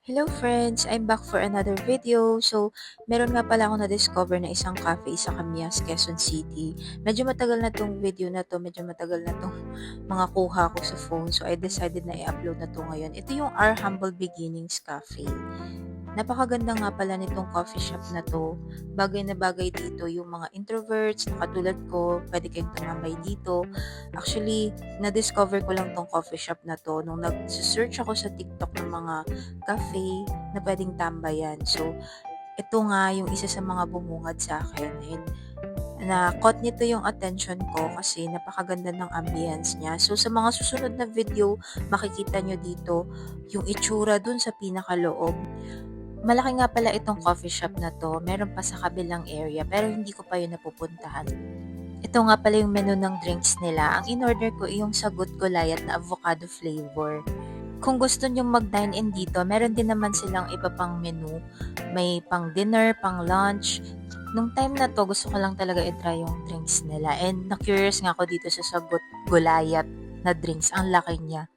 Hello friends! I'm back for another video. So, meron nga pala ako na-discover na isang cafe sa Camias, Quezon City. Medyo matagal na tong video na to, medyo matagal na tong mga kuha ko sa phone. So, I decided na i-upload na to ngayon. Ito yung Our Humble Beginnings Cafe. Napakaganda nga pala nitong coffee shop na to. Bagay na bagay dito yung mga introverts na katulad ko, pwede kayong tumambay dito. Actually, na-discover ko lang tong coffee shop na to nung nag-search ako sa TikTok ng mga cafe na pwedeng tambayan. So, ito nga yung isa sa mga bumungad sa akin. And na-caught nito yung attention ko kasi napakaganda ng ambience niya. So, sa mga susunod na video, makikita nyo dito yung itsura dun sa pinakaloob. Malaki nga pala itong coffee shop na to. Meron pa sa kabilang area pero hindi ko pa yun napupuntahan. Ito nga pala yung menu ng drinks nila. Ang in-order ko ay yung sagot gulayat na avocado flavor. Kung gusto nyo mag-dine in dito, meron din naman silang iba pang menu. May pang dinner, pang lunch. Nung time na to, gusto ko lang talaga i-try yung drinks nila. And na-curious nga ako dito sa sagot gulayat na drinks. Ang laki niya.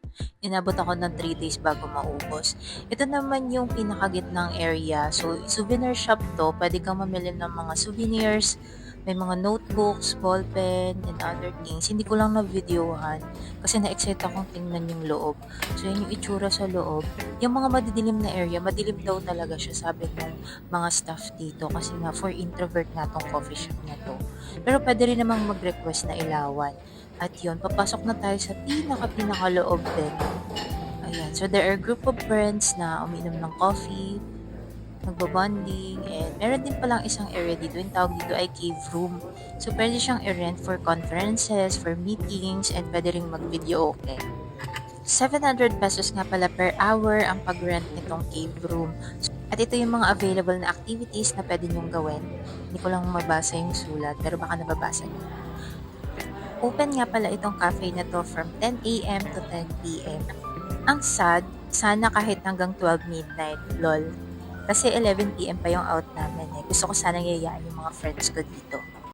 Inabot ako ng 3 days bago maubos. Ito naman yung pinakagitnang area. So, souvenir shop to. Pwede kang mamili ng mga souvenirs. May mga notebooks, ballpen, and other things. Hindi ko lang na-videohan kasi na-excite akong tingnan yung loob. So, yun yung itsura sa loob. Yung mga madidilim na area, madilim daw talaga siya, sabi ng mga staff dito. Kasi nga, for introvert nga tong coffee shop na to. Pero pwede rin namang mag-request na ilawan. At yun, papasok na tayo sa pinaka-loob din. Ayan, so there are group of friends na uminom ng coffee, nagbabonding, and meron din palang isang area dito, yung tawag dito ay cave room. So, pwede siyang i-rent for conferences, for meetings, and pwede rin mag-video okay. 700 pesos nga pala per hour ang pag-rent nitong cave room. At ito yung mga available na activities na pwede nyong gawin. Hindi ko lang mabasa yung sulat, pero baka nababasa nyo. Open nga pala itong cafe na to from 10 a.m. to 10 p.m. Ang sad, sana kahit hanggang 12 midnight, lol. Kasi 11 p.m. pa yung out namin eh. Gusto ko sana yayaan yung mga friends ko dito.